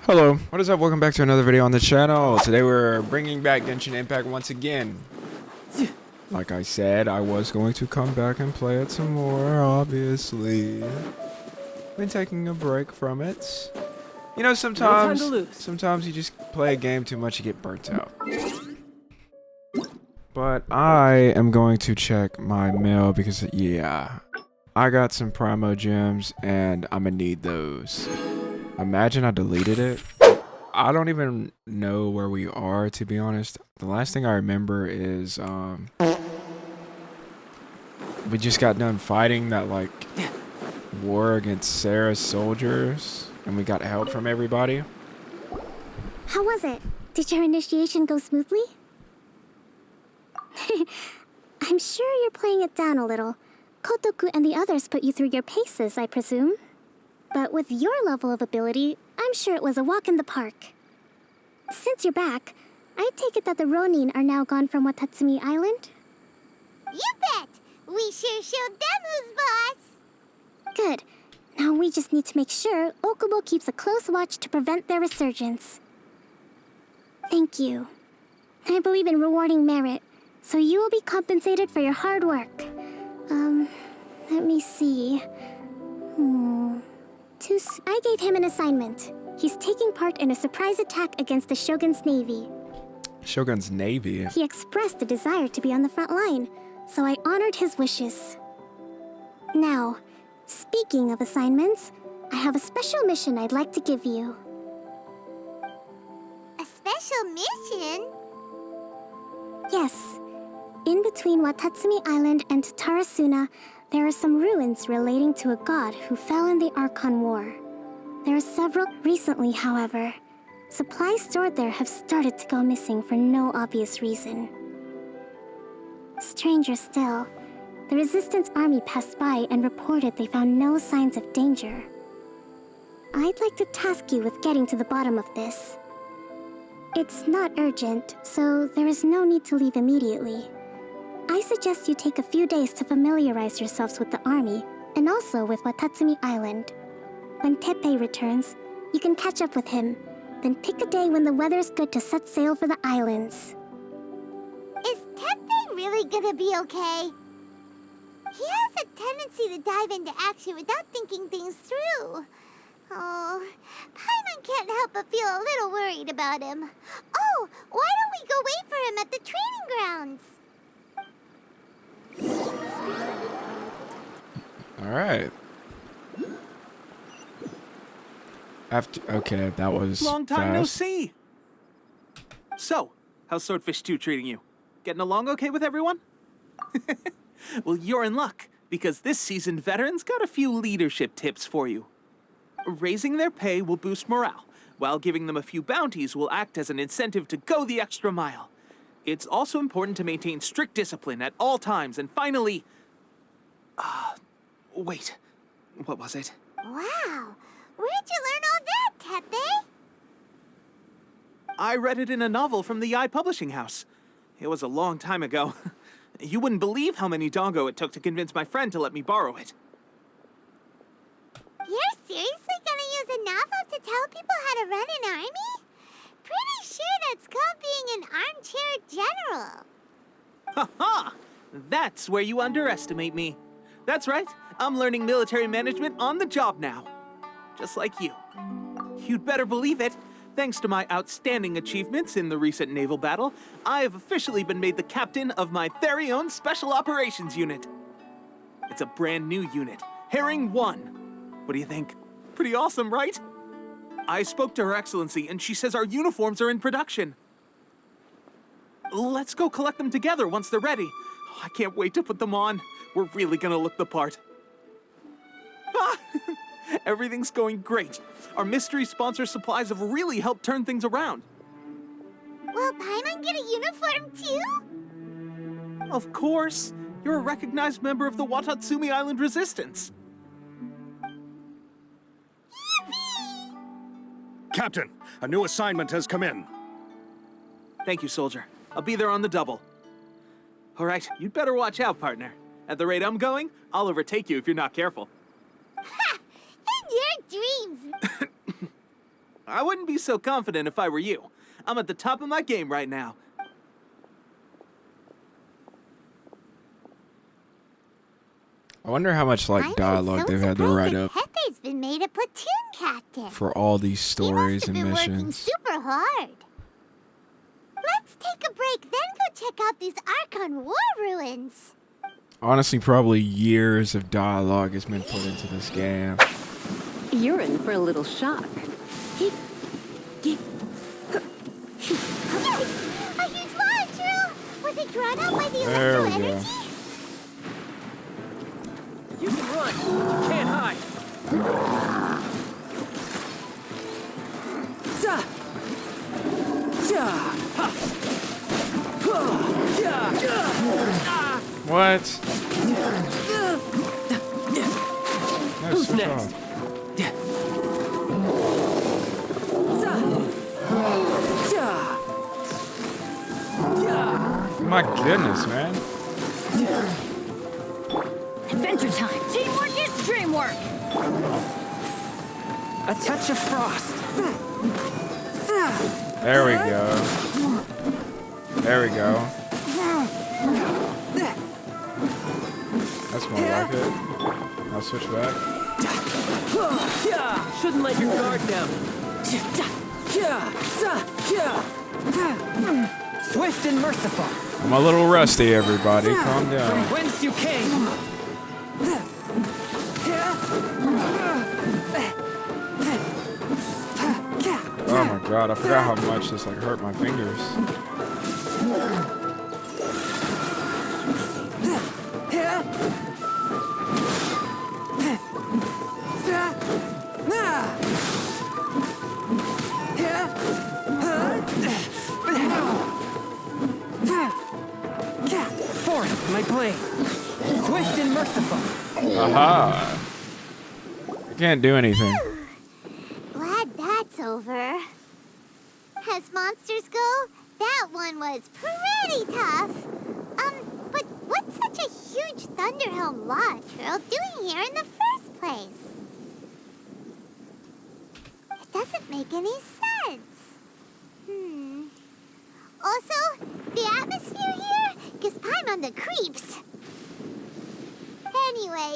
Hello, what is up? Welcome back to another video on the channel. Today we're bringing back Genshin Impact once again. Like I said, I was going to come back and play it some more, obviously. Been taking a break from it. You know, sometimes you just play a game too much, you get burnt out. But I am going to check my mail because, yeah, I got some Primo gems and I'm gonna need those. Imagine I deleted it. I don't even know where we are, to be honest. The last thing I remember is we just got done fighting that like war against Sarah's soldiers and we got help from everybody. How was it? Did your initiation go smoothly? I'm sure you're playing it down a little. Kotoku and the others put you through your paces, I presume. But with your level of ability, I'm sure it was a walk in the park. Since you're back, I take it that the Ronin are now gone from Watatsumi Island? You bet! We sure showed them who's boss! Good. Now we just need to make sure Okubo keeps a close watch to prevent their resurgence. Thank you. I believe in rewarding merit, so you will be compensated for your hard work. Let me see. I gave him an assignment. He's taking part in a surprise attack against the Shogun's navy. Shogun's navy? He expressed a desire to be on the front line, so I honored his wishes. Now, speaking of assignments, I have a special mission I'd like to give you. A special mission? Yes. In between Watatsumi Island and Tarasuna, there are some ruins relating to a god who fell in the Archon War. There are several recently, however. Supplies stored there have started to go missing for no obvious reason. Stranger still, the Resistance army passed by and reported they found no signs of danger. I'd like to task you with getting to the bottom of this. It's not urgent, so there is no need to leave immediately. I suggest you take a few days to familiarize yourselves with the army, and also with Watatsumi Island. When Tepe returns, you can catch up with him, then pick a day when the weather's good to set sail for the islands. Is Tepe really gonna be okay? He has a tendency to dive into action without thinking things through. Oh, Paimon can't help but feel a little worried about him. Oh, why don't we go wait for him at the training grounds? Alright. Okay, that was long time no fast. see. So, how's Swordfish 2 treating you? Getting along okay with everyone? Well, you're in luck, because this seasoned veteran's got a few leadership tips for you. Raising their pay will boost morale, while giving them a few bounties will act as an incentive to go the extra mile. It's also important to maintain strict discipline at all times, and finally... wait, what was it? Wow, where'd you learn all that, Tepe? I read it in a novel from the Yae Publishing House. It was a long time ago. You wouldn't believe how many dongo it took to convince my friend to let me borrow it. You're seriously gonna use a novel to tell people how to run an army? Pretty sure that's called being an armchair general. Ha-ha! That's where you underestimate me. That's right, I'm learning military management on the job now. Just like you. You'd better believe it. Thanks to my outstanding achievements in the recent naval battle, I have officially been made the captain of my very own Special Operations Unit. It's a brand new unit, Herring 1. What do you think? Pretty awesome, right? I spoke to Her Excellency, and she says our uniforms are in production. Let's go collect them together once they're ready. Oh, I can't wait to put them on. We're really gonna look the part. Everything's going great. Our mystery sponsor supplies have really helped turn things around. Will Paimon get a uniform too? Of course. You're a recognized member of the Watatsumi Island Resistance. Yippee! Captain, a new assignment has come in. Thank you, soldier. I'll be there on the double. All right, you'd better watch out, partner. At the rate I'm going, I'll overtake you if you're not careful. Ha! In your dreams! I wouldn't be so confident if I were you. I'm at the top of my game right now. I wonder how much like dialogue they've had to write up Tepe's been made a platoon captain. for all these stories He must and have been working missions. super hard. Let's take a break, then go check out these Archon War ruins. Honestly, probably years of dialogue has been put into this game. You're in for a little shock. Yikes! A huge launcher! Was it drawn out by the There electro we go. energy? You can run. You can't hide. What? No, Who's switch next? off. My goodness, man. Adventure time. Teamwork is dreamwork. A touch of frost. There we go. There we go. That's more like it. I'll switch back. Shouldn't let your guard down. Swift and merciful. I'm a little rusty, everybody. Calm down. Whence you came. Oh my god, I forgot how much this like hurt my fingers. Forth, my blade. Swift and merciful. Aha! I can't do anything. Glad that's over. As monsters go, that one was pretty tough. But what's such a huge Thunderhelm Lodge Trail doing here in the first place? It doesn't make any sense. Also, the atmosphere here gives Paimon the creeps. Anyway,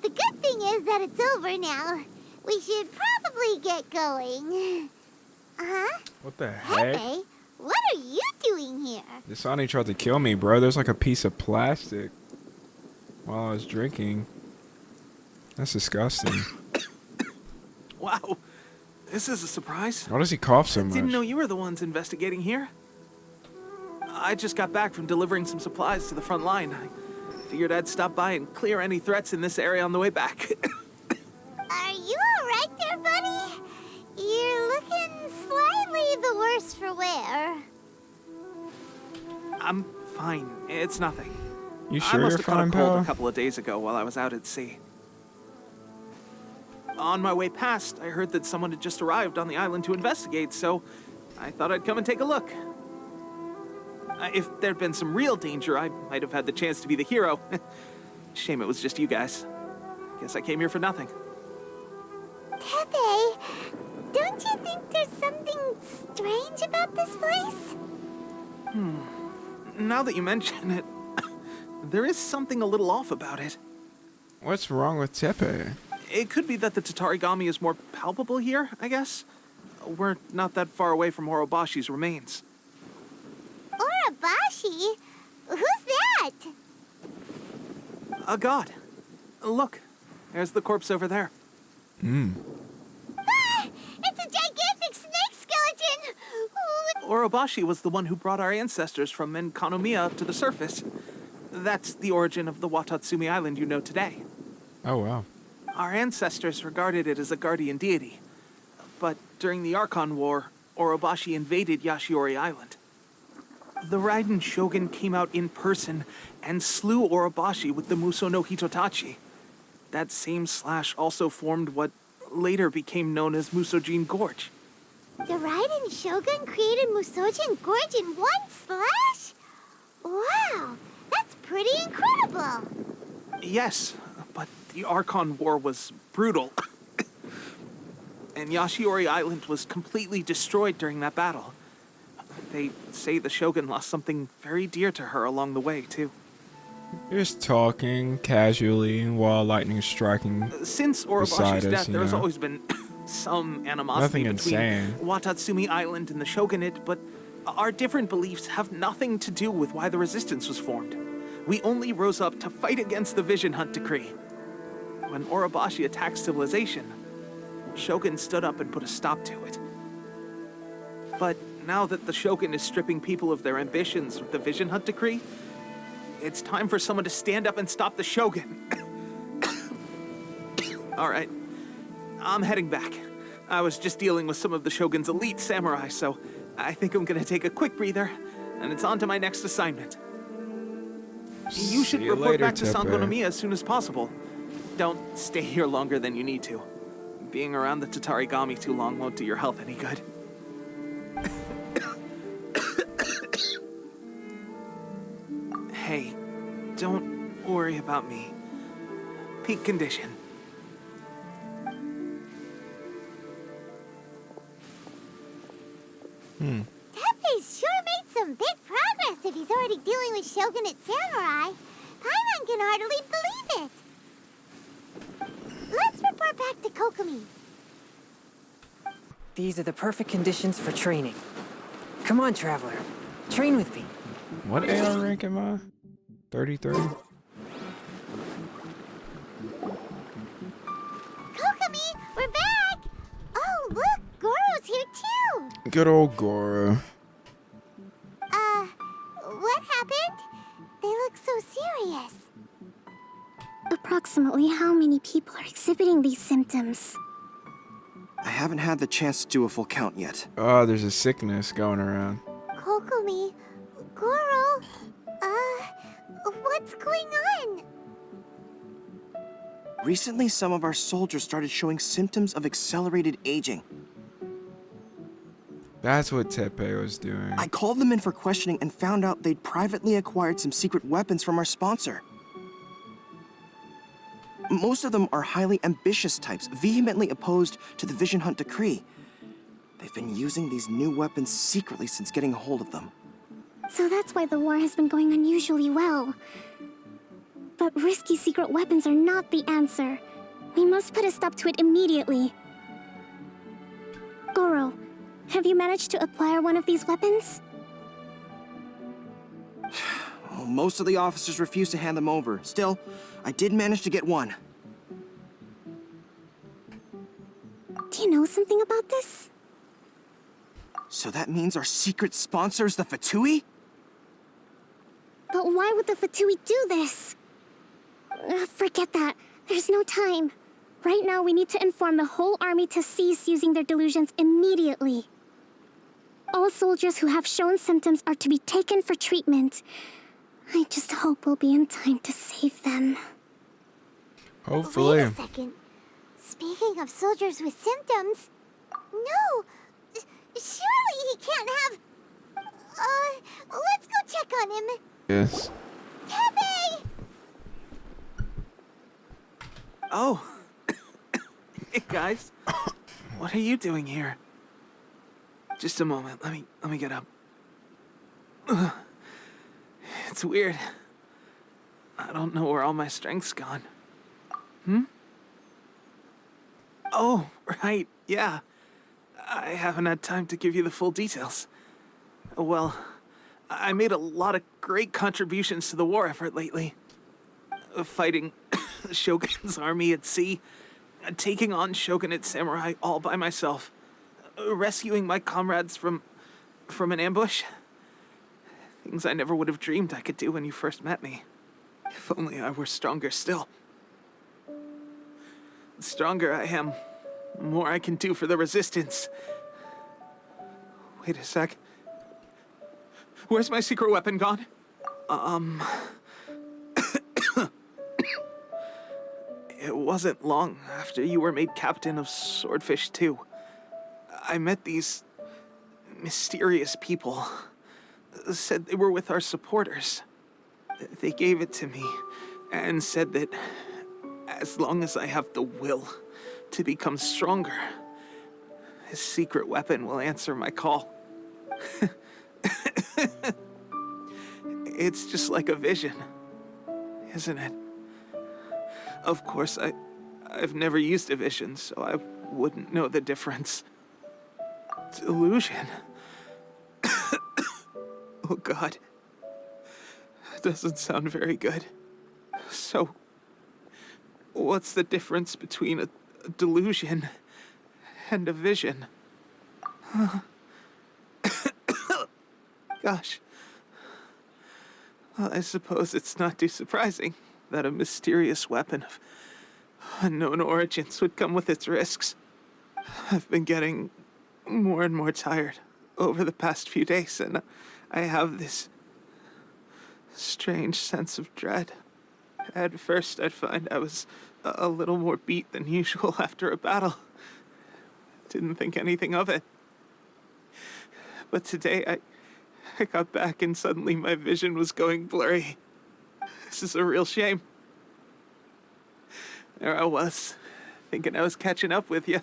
the good thing is that it's over now. We should probably get going. What the heck? Tepe, what are you doing here? This Ani tried to kill me, bro. There's like a piece of plastic while I was drinking. That's disgusting. Wow. This is a surprise. Why does he cough so much? Didn't know you were the ones investigating here. I just got back from delivering some supplies to the front line. I figured I'd stop by and clear any threats in this area on the way back. Are you alright there, buddy? You're looking slightly the worse for wear. I'm fine. It's nothing. You I sure must you're have caught a fine, cold a pal? couple of days ago while I was out at sea. On my way past, I heard that someone had just arrived on the island to investigate, so I thought I'd come and take a look. If there'd been some real danger, I might have had the chance to be the hero. Shame it was just you guys. Guess I came here for nothing. Tepe, don't you think there's something strange about this place? Now that you mention it, there is something a little off about it. What's wrong with Tepe? It could be that the Tatarigami is more palpable here, I guess. We're not that far away from Orobashi's remains. Orobashi? Who's that? A god. Look, there's the corpse over there. Ah, it's a gigantic snake skeleton! Orobashi was the one who brought our ancestors from Menkanomiya up to the surface. That's the origin of the Watatsumi Island you know today. Oh, wow. Our ancestors regarded it as a guardian deity. But during the Archon War, Orobashi invaded Yashiori Island. The Raiden Shogun came out in person and slew Orobashi with the Muso no Hitotachi. That same slash also formed what later became known as Musojin Gorge. The Raiden Shogun created Musojin Gorge in one slash? Wow, that's pretty incredible. Yes, but the Archon War was brutal. And Yashiori Island was completely destroyed during that battle. They say the Shogun lost something very dear to her along the way, too. Just talking casually while lightning striking. Since Beside Orobashi's us, death, you there has know. always been some animosity Nothing between insane. Watatsumi Island and the Shogunate, but our different beliefs have nothing to do with why the resistance was formed. We only rose up to fight against the Vision Hunt Decree. When Orobashi attacked civilization, Shogun stood up and put a stop to it. But now that the Shogun is stripping people of their ambitions with the Vision Hunt Decree, it's time for someone to stand up and stop the Shogun. All right, I'm heading back. I was just dealing with some of the Shogun's elite samurai, so I think I'm gonna take a quick breather, and it's on to my next assignment. You should See you report later, back to Tepe. Sangonomiya as soon as possible. Don't stay here longer than you need to. Being around the Tatarigami too long won't do your health any good. Hey, don't worry about me. Peak condition. Tepe's sure made some big progress if he's already dealing with Shogunate samurai. Paimon can hardly believe it. Let's report back to Kokomi. These are the perfect conditions for training. Come on, Traveler. Train with me. What AR rank am I? 33? Kokomi, we're back! Oh, look, Goro's here too! Good old Goro. What happened? They look so serious. Approximately how many people are exhibiting these symptoms? I haven't had the chance to do a full count yet. Oh, there's a sickness going around. Kokomi, Goro, what's going on? Recently, some of our soldiers started showing symptoms of accelerated aging. That's what Tepe was doing. I called them in for questioning and found out they'd privately acquired some secret weapons from our sponsor. Most of them are highly ambitious types, vehemently opposed to the Vision Hunt Decree. They've been using these new weapons secretly since getting a hold of them. So that's why the war has been going unusually well. But risky secret weapons are not the answer. We must put a stop to it immediately. Goro, have you managed to acquire one of these weapons? Well, most of the officers refuse to hand them over. Still, I did manage to get one. Do you know something about this? So that means our secret sponsor is the Fatui? But why would the Fatui do this? Forget that. There's no time. Right now, we need to inform the whole army to cease using their delusions immediately. All soldiers who have shown symptoms are to be taken for treatment. I just hope we'll be in time to save them. Hopefully. Wait a second. Speaking of soldiers with symptoms... No! Surely he can't have... let's go check on him. Yes. Tepe! Oh. Hey, guys. What are you doing here? Just a moment. Let me get up. Ugh. It's weird. I don't know where all my strength's gone. Oh, right. Yeah. I haven't had time to give you the full details. Well, I made a lot of great contributions to the war effort lately. Fighting Shogun's army at sea, taking on Shogunate samurai all by myself, rescuing my comrades from an ambush. Things I never would have dreamed I could do when you first met me. If only I were stronger still. The stronger I am, the more I can do for the resistance. Wait a sec. Where's my secret weapon gone? It wasn't long after you were made captain of Swordfish 2. I met these mysterious people. Said they were with our supporters. They gave it to me and said that as long as I have the will to become stronger, his secret weapon will answer my call. It's just like a vision, isn't it? Of course, I've never used a vision, so I wouldn't know the difference. Delusion? Oh God. That doesn't sound very good. So, what's the difference between a delusion and a vision? Gosh. Well, I suppose it's not too surprising that a mysterious weapon of unknown origins would come with its risks. I've been getting more and more tired over the past few days, and I have this strange sense of dread. At first, I'd find I was a little more beat than usual after a battle. Didn't think anything of it. But today, I got back and suddenly my vision was going blurry. This is a real shame. There I was, thinking I was catching up with you.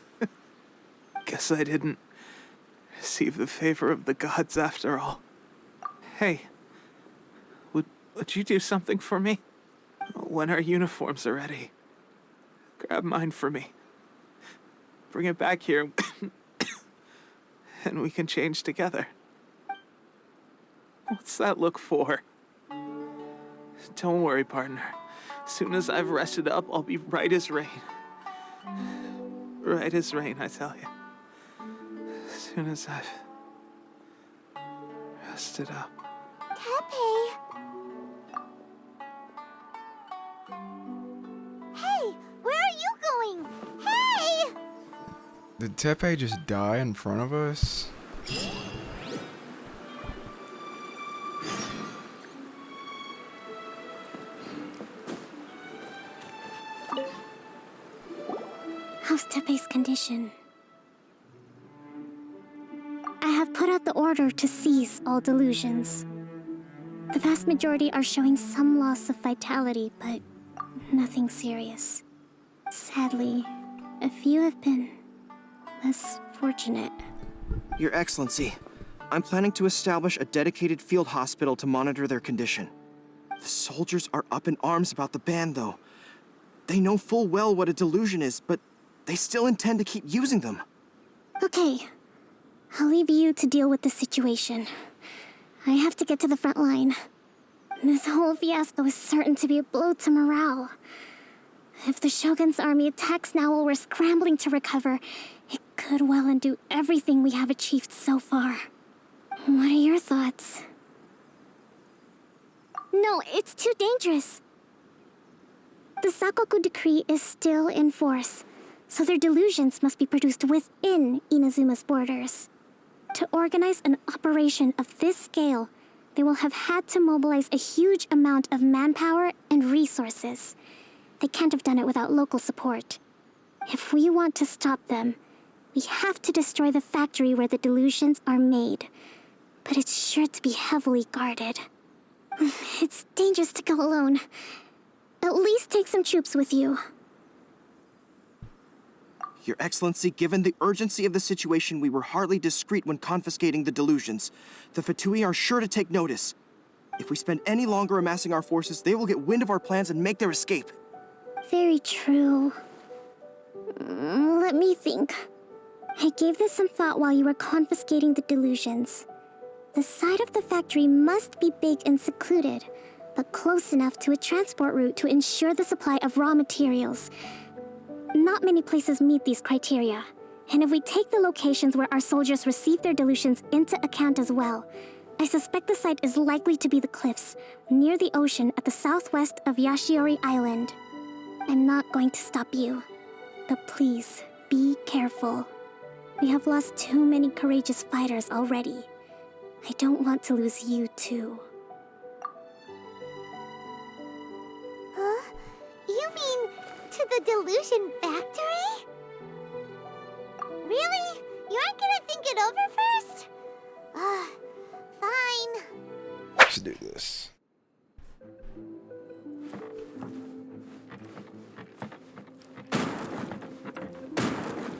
Guess I didn't receive the favor of the gods after all. Hey, would you do something for me? When our uniforms are ready, grab mine for me. Bring it back here, and we can change together. What's that look for? Don't worry, partner. As soon as I've rested up, I'll be right as rain. Right as rain, I tell you. As soon as I've rested up. Tepe! Hey, where are you going? Hey! Did Tepe just die in front of us? How's Tepe's condition? I have put out the order to seize all delusions. The vast majority are showing some loss of vitality, but nothing serious. Sadly, a few have been less fortunate. Your Excellency, I'm planning to establish a dedicated field hospital to monitor their condition. The soldiers are up in arms about the ban, though. They know full well what a delusion is, but they still intend to keep using them. Okay, I'll leave you to deal with the situation. I have to get to the front line. This whole fiasco is certain to be a blow to morale. If the Shogun's army attacks now while we're scrambling to recover, it could well undo everything we have achieved so far. What are your thoughts? No, it's too dangerous. The Sakoku decree is still in force, so their delusions must be produced within Inazuma's borders. To organize an operation of this scale, they will have had to mobilize a huge amount of manpower and resources. They can't have done it without local support. If we want to stop them, we have to destroy the factory where the delusions are made. But it's sure to be heavily guarded. It's dangerous to go alone. At least take some troops with you. Your Excellency, given the urgency of the situation, we were hardly discreet when confiscating the delusions. The Fatui are sure to take notice. If we spend any longer amassing our forces, they will get wind of our plans and make their escape. Very true. Let me think. I gave this some thought while you were confiscating the delusions. The side of the factory must be big and secluded, but close enough to a transport route to ensure the supply of raw materials. Not many places meet these criteria, and if we take the locations where our soldiers receive their delusions into account as well, I suspect the site is likely to be the cliffs near the ocean at the southwest of Yashiori Island. I'm not going to stop you, but please, be careful. We have lost too many courageous fighters already. I don't want to lose you too. Huh? You mean to the Delusion Factory? Really? You aren't gonna think it over first? Fine. Let's do this.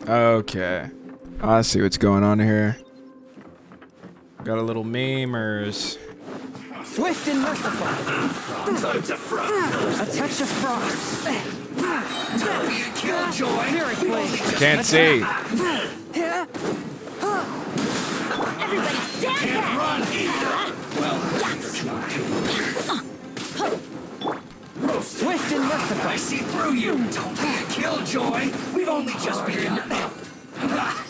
Okay. I see what's going on here. Got a little memers. Swift and merciful. A touch of frost. Very blade. I can't see. Everybody stand back! Swift and merciful. I see through you. Don't be a killjoy. We've only just begun.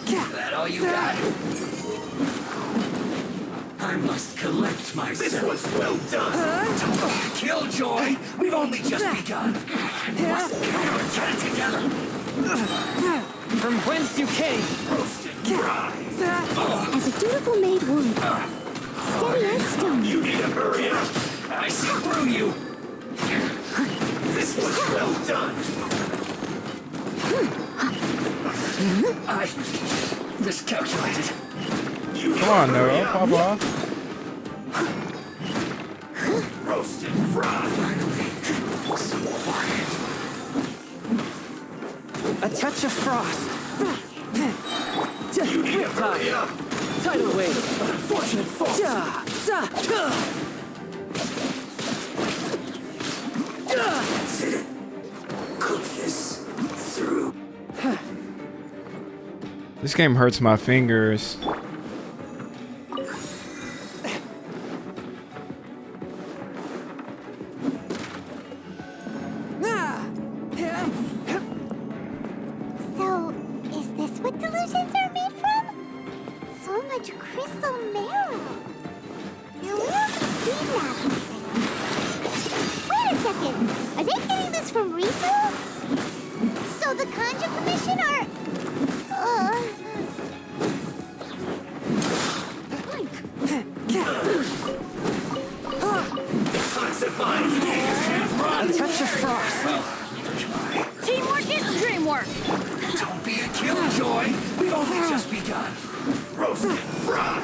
That all you got? I must collect myself. This was well done. Don't be a killjoy. We've only just begun. We must get it together. From whence you came. Roasted fry. As a dutiful maid would. Steady as stone. You need to hurry up. I see through you. This was well done. I miscalculated. Come on, Noah, pop off. Roasted fry. A touch of frost. You need to hurry up. Tidal wave. Unfortunate fault. That's it. Cook this through. This game hurts my fingers. So, is this what delusions are made from? So much crystal marrow. Now, where have you seen that? Wait a second. Are they getting this from Rito? So the Conjure Commission are... A touch of frost. Teamwork is dreamwork! Don't be a killjoy. We've only just begun. Roasted fry.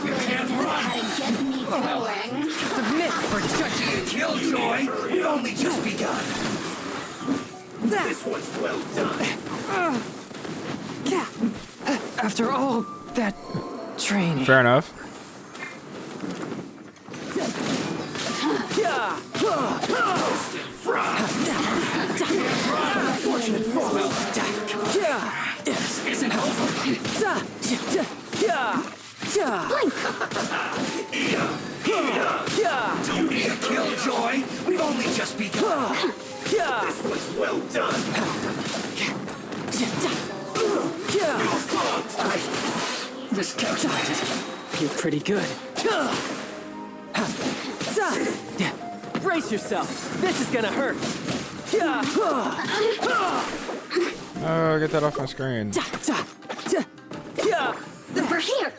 You can't run. Submit for Don't be a killjoy. We've only just begun. This was well done. After all that training. Fair enough. Roasted fry. Unfortunate fault. This isn't over. Don't be a killjoy. We've only just begun. This was well done. I miscalculated. You're pretty good. Brace yourself. This is gonna hurt. Oh, get that off my screen. Over here!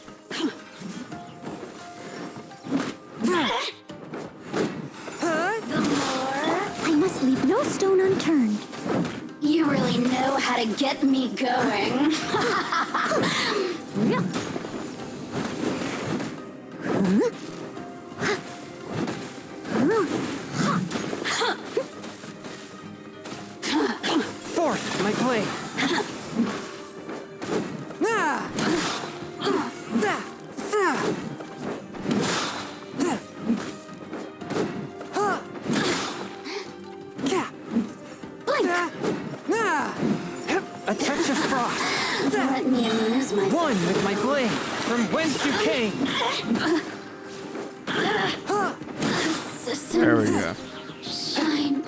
I must leave no stone unturned. You really know how to get me going. Forth, my blade. A touch of frost. Let me amuse myself. One with my blade. From whence you came. There we go. Shine.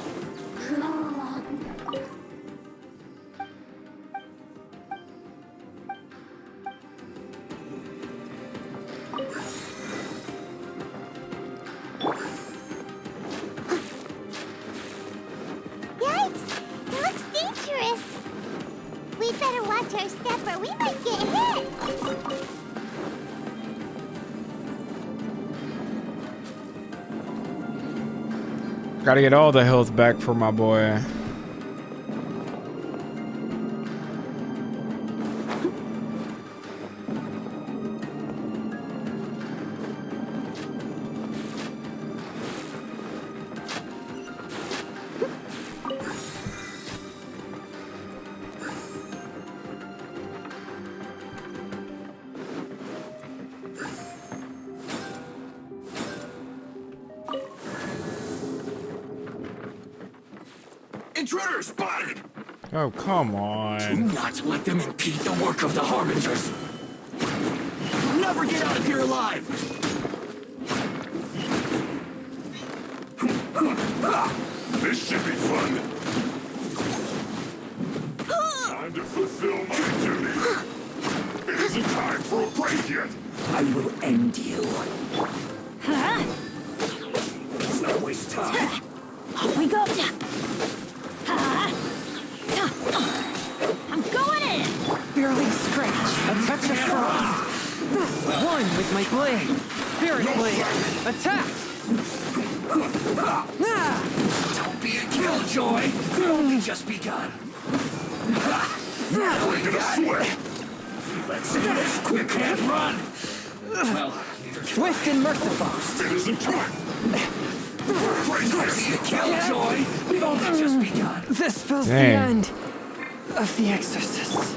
Yikes! It looks dangerous. We'd better watch our step or we might get hit. Gotta get all the health back for my boy. Intruder spotted! Oh, come Do on. not let them impede the work of the Harbingers! You'll never get out of here alive! This should be fun! Time to fulfill my duty! It isn't time for a break yet! I will end you. Let's not waste time. Off we go. I'm going in. Barely a scratch. A touch of frost. One with my blade. Spirit blade. Attack! Don't be a killjoy. We've only just begun. Now we're gonna sweat. Let's see this. You can't run. Well, Swift and merciful. it isn't time. Don't be a killjoy. We've only just begun. This spells the Dang. end of the exorcist.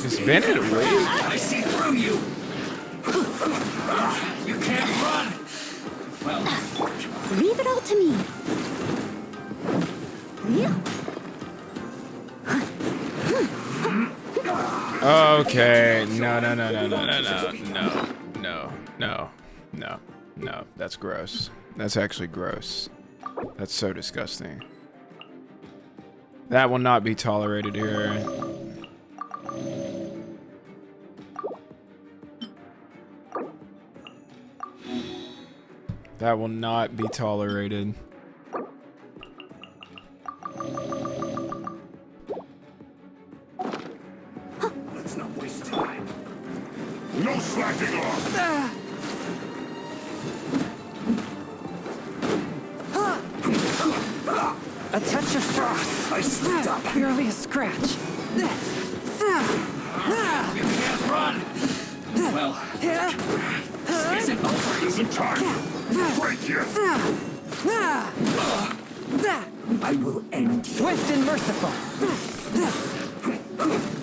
Is Bennett awake? I see through you. You can't run. Well, Leave it all to me. Okay. No. That's gross. That's actually gross. That's so disgusting. That will not be tolerated here. That will not be tolerated. let's not waste time. No slacking off. A touch of frost. I slipped up. Barely a scratch. You can't run. Well, this isn't over. It isn't time. Break yet. I will end you. Swift and merciful.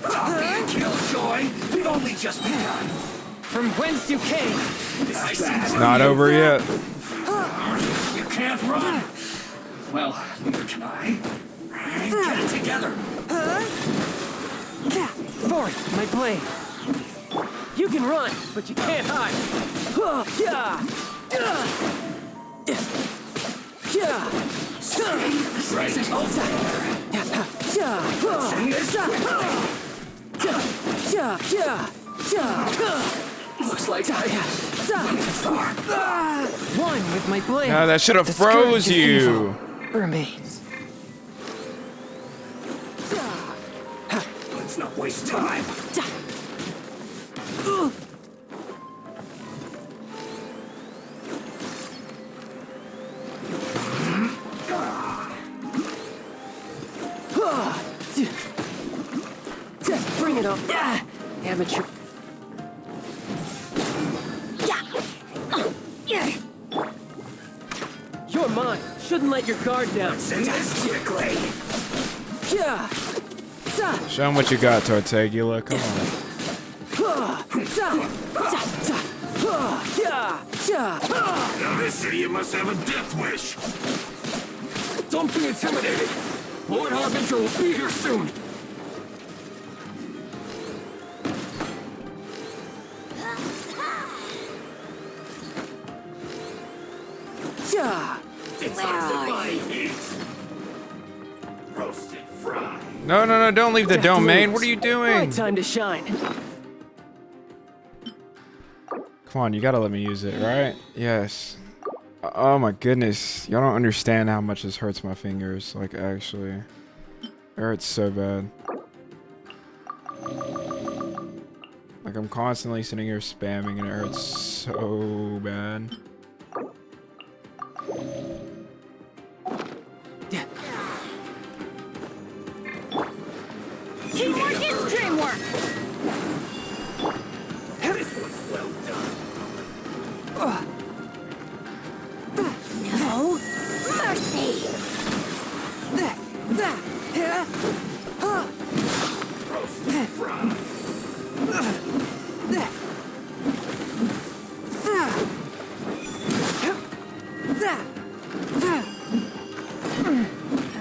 Don't be a killjoy. We've only just begun. From whence you came. I see It's not over yet. You can't run. Well, neither can I. Get it together. Forth, my blade. You can run, but you can't hide. Right over. Send this up. Looks like I went too far. One with my blade. No, that should have The scourge froze of you. evil remains. Let's not waste time. Bring it on. Amateur. You're mine. Shouldn't let your guard down. Send this quickly. Show them what you got, Tortegula. Come on. Now this idiot must have a death wish. Don't be intimidated. Lord Harbinger will be here soon. It's on my heat. Roasted fry. No, don't leave the domain. What are you doing? Right time to shine. Come on, you gotta let me use it, right? Yes. Oh my goodness. Y'all don't understand how much this hurts my fingers. Like, actually. It hurts so bad. Like, I'm constantly sitting here spamming and it hurts so bad. Teamwork is dreamwork. This was well done. No mercy. Roasted fry.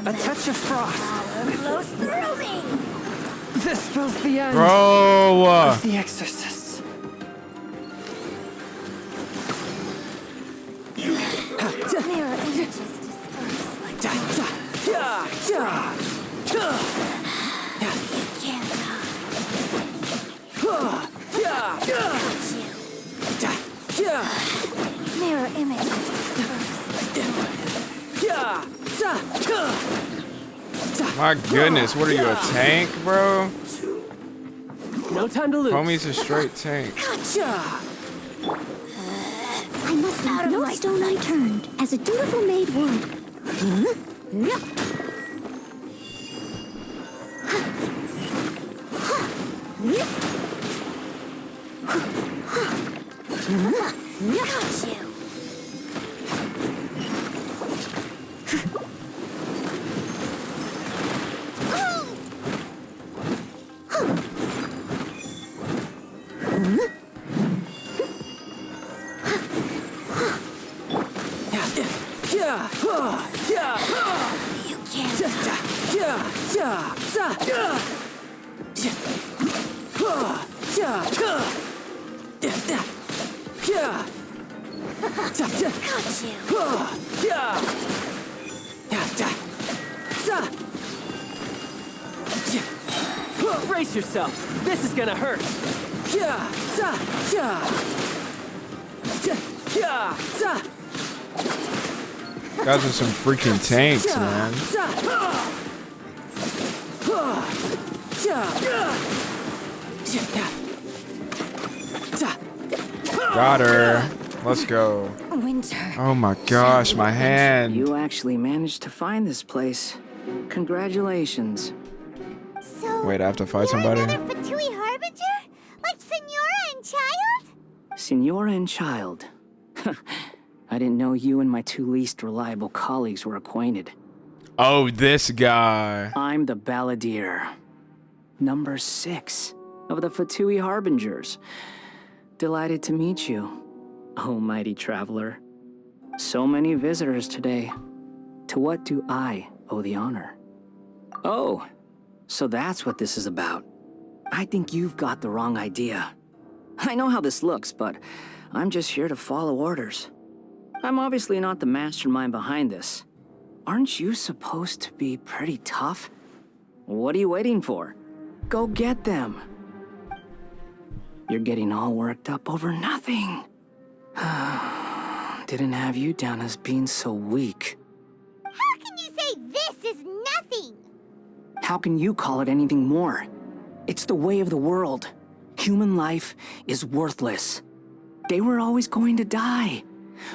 A touch of frost. Flows through me. This spells the end Bro! of the exorcists. Mirror images disperse like mirror images disperse. My goodness, what are you, a tank, bro? No time to lose. Homie's a straight tank. I must leave no stone unturned, as a dutiful maid would. Got you. You Brace yourself. This is gonna hurt. Guys are some freaking tanks, man. Got her. Let's go. Winter. Oh my gosh, my hand. You actually managed to find this place. Congratulations. So, Wait, I have to fight you're somebody? another Fatui Harbinger? Like Senora and Child? Senora and Child. I didn't know you and my two least reliable colleagues were acquainted. Oh, this guy. I'm the Balladeer. Number 6 of the Fatui Harbingers. Delighted to meet you, oh mighty traveler. So many visitors today. To what do I owe the honor? Oh, so that's what this is about. I think you've got the wrong idea. I know how this looks, but I'm just here to follow orders. I'm obviously not the mastermind behind this. Aren't you supposed to be pretty tough? What are you waiting for? Go get them. You're getting all worked up over nothing. Didn't have you down as being so weak. How can you say this is nothing? How can you call it anything more? It's the way of the world. Human life is worthless. They were always going to die,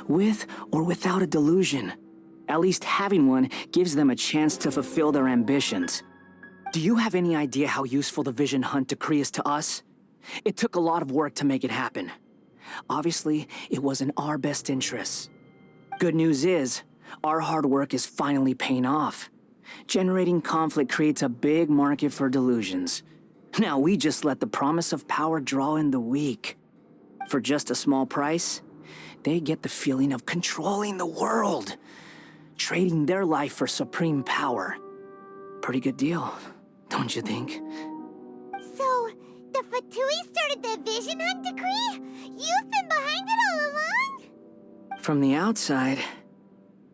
with or without a delusion. At least having one gives them a chance to fulfill their ambitions. Do you have any idea how useful the Vision Hunt decree is to us? It took a lot of work to make it happen. Obviously, it was in our best interests. Good news is, our hard work is finally paying off. Generating conflict creates a big market for delusions. Now we just let the promise of power draw in the weak. For just a small price, they get the feeling of controlling the world, trading their life for supreme power. Pretty good deal, don't you think? So, the Fatui started the Vision Hunt decree? You've been behind it all along? From the outside,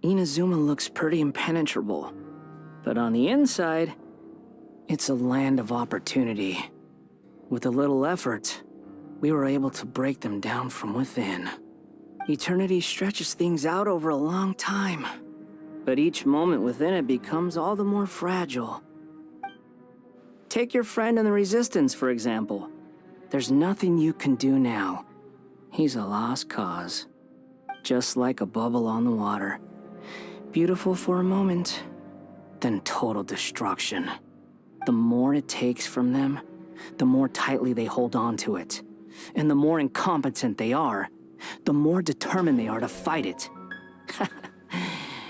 Inazuma looks pretty impenetrable. But on the inside, it's a land of opportunity. With a little effort, we were able to break them down from within. Eternity stretches things out over a long time, but each moment within it becomes all the more fragile. Take your friend in the Resistance, for example. There's nothing you can do now. He's a lost cause. Just like a bubble on the water. Beautiful for a moment, then total destruction. The more it takes from them, the more tightly they hold on to it. And the more incompetent they are, the more determined they are to fight it.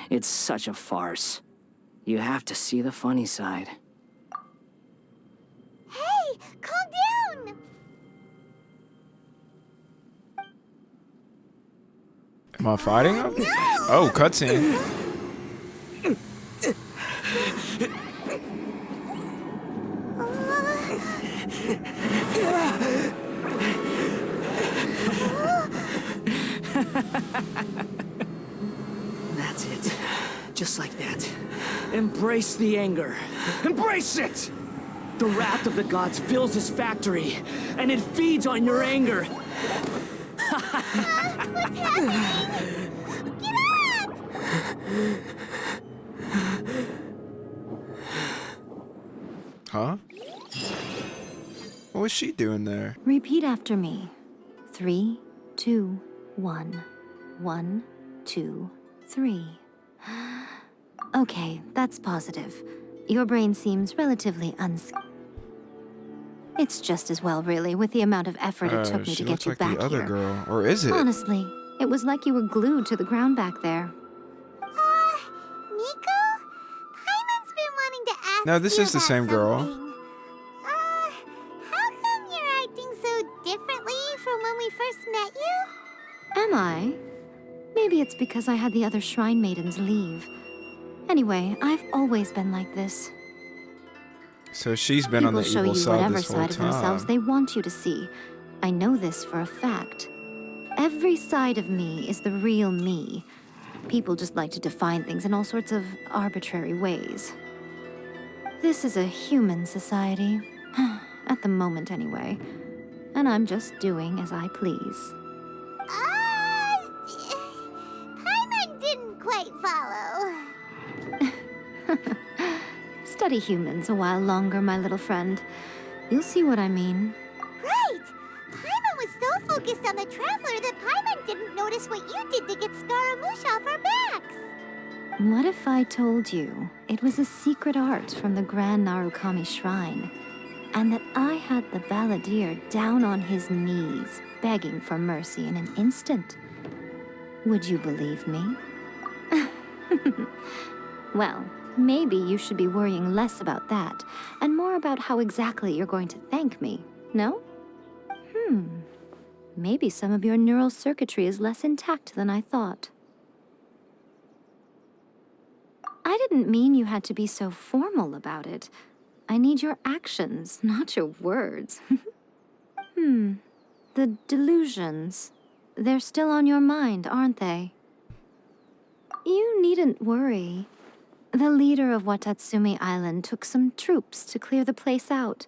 It's such a farce. You have to see the funny side. Hey, calm down! Am I fighting him? Oh, cutscene. That's it. Just like that. Embrace the anger. Embrace it! The wrath of the gods fills this factory, and it feeds on your anger. What's happening? Get up! Huh? What was she doing there? Repeat after me. 3, 2, 1. 1, 2, 3. Okay, that's positive. Your brain seems relatively It's just as well, really, with the amount of effort it took me She to looks get you like back the other here. girl. Or is it? Honestly, it was like you were glued to the ground back there. Miko? Paimon's been wanting to ask No, this you is the about same girl. something. How come you're acting so differently from when we first met you? Am I? Maybe it's because I had the other shrine maidens leave. Anyway, I've always been like this. So she's been on People the show evil you side whatever this whole side of themselves time. they want you to see. I know this for a fact. Every side of me is the real me. People just like to define things in all sorts of arbitrary ways. This is a human society. At the moment, anyway. And I'm just doing as I please. Paimon didn't quite follow. Study humans a while longer, my little friend. You'll see what I mean. Right! Paimon was so focused on the Traveler that Paimon didn't notice what you did to get Scaramouche off our backs. What if I told you it was a secret art from the Grand Narukami Shrine, and that I had the Balladeer down on his knees, begging for mercy in an instant? Would you believe me? Well, maybe you should be worrying less about that, and more about how exactly you're going to thank me, no? Maybe some of your neural circuitry is less intact than I thought. I didn't mean you had to be so formal about it. I need your actions, not your words. The delusions. They're still on your mind, aren't they? You needn't worry. The leader of Watatsumi Island took some troops to clear the place out.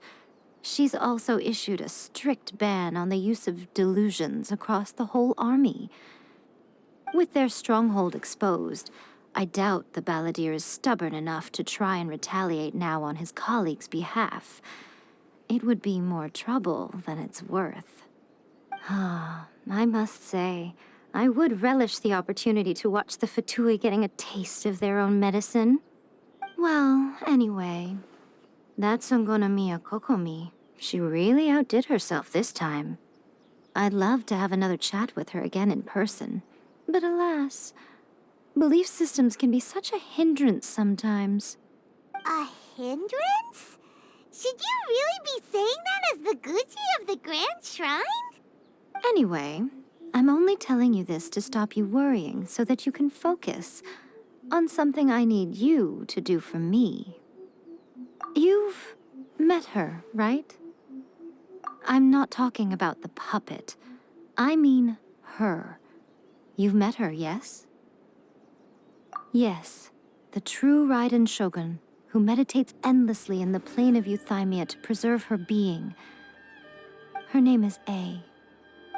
She's also issued a strict ban on the use of delusions across the whole army. With their stronghold exposed, I doubt the Balladeer is stubborn enough to try and retaliate now on his colleague's behalf. It would be more trouble than it's worth. I must say, I would relish the opportunity to watch the Fatui getting a taste of their own medicine. Well, anyway, that Songonamiya Kokomi, she really outdid herself this time. I'd love to have another chat with her again in person, but alas, belief systems can be such a hindrance sometimes. A hindrance? Should you really be saying that as the Gucci of the Grand Shrine? Anyway, I'm only telling you this to stop you worrying so that you can focus on something I need you to do for me. You've met her, right? I'm not talking about the puppet. I mean her. You've met her, yes? Yes, the true Raiden Shogun, who meditates endlessly in the plane of Euthymia to preserve her being. Her name is A.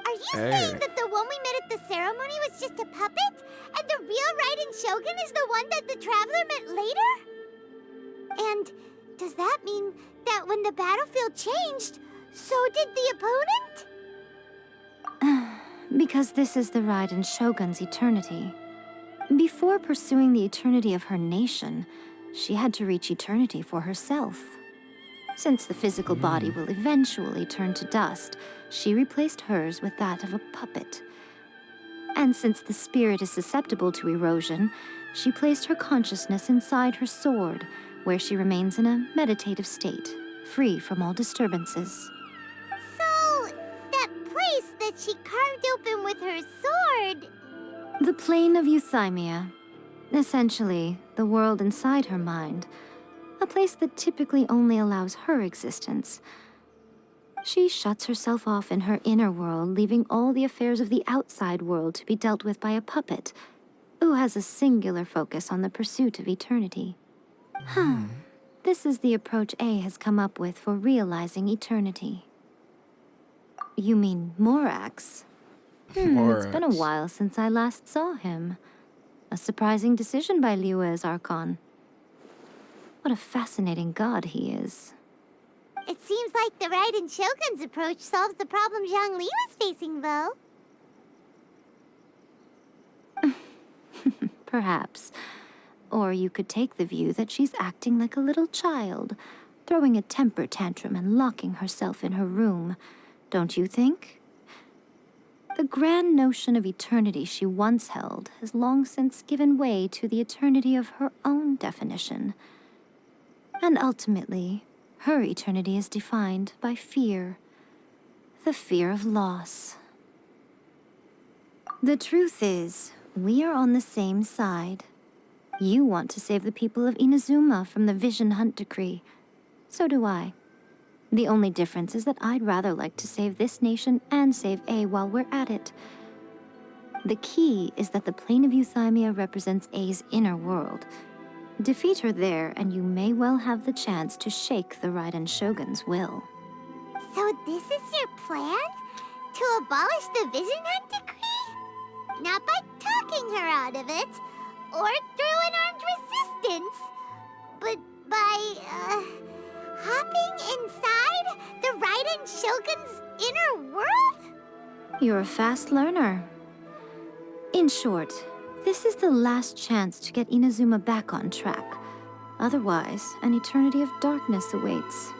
Are you saying that the one we met at the ceremony was just a puppet? And the real Raiden Shogun is the one that the Traveler met later? And does that mean that when the battlefield changed, so did the opponent? Because this is the Raiden Shogun's eternity. Before pursuing the eternity of her nation, she had to reach eternity for herself. Since the physical body will eventually turn to dust, she replaced hers with that of a puppet. And since the spirit is susceptible to erosion, she placed her consciousness inside her sword, where she remains in a meditative state, free from all disturbances. So, that place that she carved open with her sword... The plane of Euthymia. Essentially, the world inside her mind. A place that typically only allows her existence. She shuts herself off in her inner world, leaving all the affairs of the outside world to be dealt with by a puppet, who has a singular focus on the pursuit of eternity. This is the approach A has come up with for realizing eternity. You mean Morax? It's been a while since I last saw him. A surprising decision by Liyue's Archon. What a fascinating god he is. It seems like the Raiden Shogun's approach solves the problem Zhongli was facing, though. Perhaps. Or you could take the view that she's acting like a little child, throwing a temper tantrum and locking herself in her room. Don't you think? The grand notion of eternity she once held has long since given way to the eternity of her own definition. And ultimately, her eternity is defined by fear. The fear of loss. The truth is, we are on the same side. You want to save the people of Inazuma from the Vision Hunt decree. So do I. The only difference is that I'd rather like to save this nation and save A while we're at it. The key is that the plane of Euthymia represents A's inner world. Defeat her there, and you may well have the chance to shake the Raiden Shogun's will. So this is your plan? To abolish the Vision Hunt decree? Not by talking her out of it, or through an armed resistance, but by, hopping inside the Raiden Shogun's inner world? You're a fast learner. In short, this is the last chance to get Inazuma back on track. Otherwise, an eternity of darkness awaits.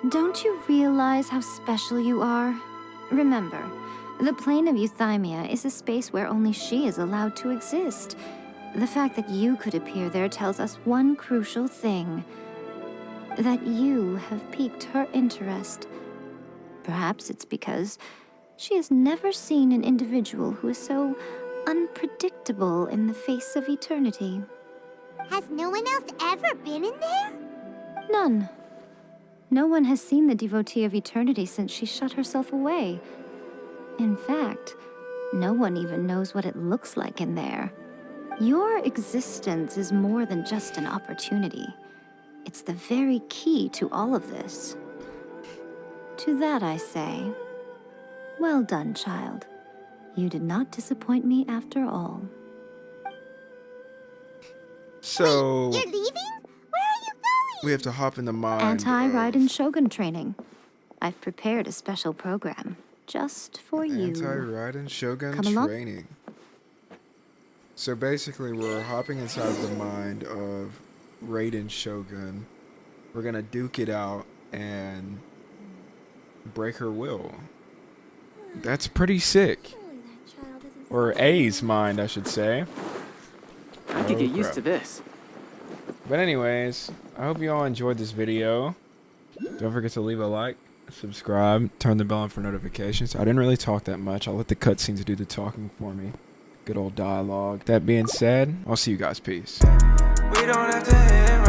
Don't you realize how special you are? Remember, the plane of Euthymia is a space where only she is allowed to exist. The fact that you could appear there tells us one crucial thing. That you have piqued her interest. Perhaps it's because she has never seen an individual who is so unpredictable in the face of eternity. Has no one else ever been in there? None. No one has seen the devotee of eternity since she shut herself away. In fact, no one even knows what it looks like in there. Your existence is more than just an opportunity. It's the very key to all of this. To that I say, well done, child. You did not disappoint me after all. So Wait, you're leaving? Where are you going? we have to hop in the mind. Anti-Raiden Shogun training. I've prepared a special program just for you. Anti-Raiden Shogun Come along. training. So basically, we're hopping inside the mind of Raiden Shogun. We're gonna duke it out and break her will. That's pretty sick. Or A's mind, I should say. I could get used to this. But anyways, I hope you all enjoyed this video. Don't forget to leave a like, subscribe, turn the bell on for notifications. I didn't really talk that much. I'll let the cutscenes do the talking for me. Good old dialogue. That being said, I'll see you guys. Peace. We don't have to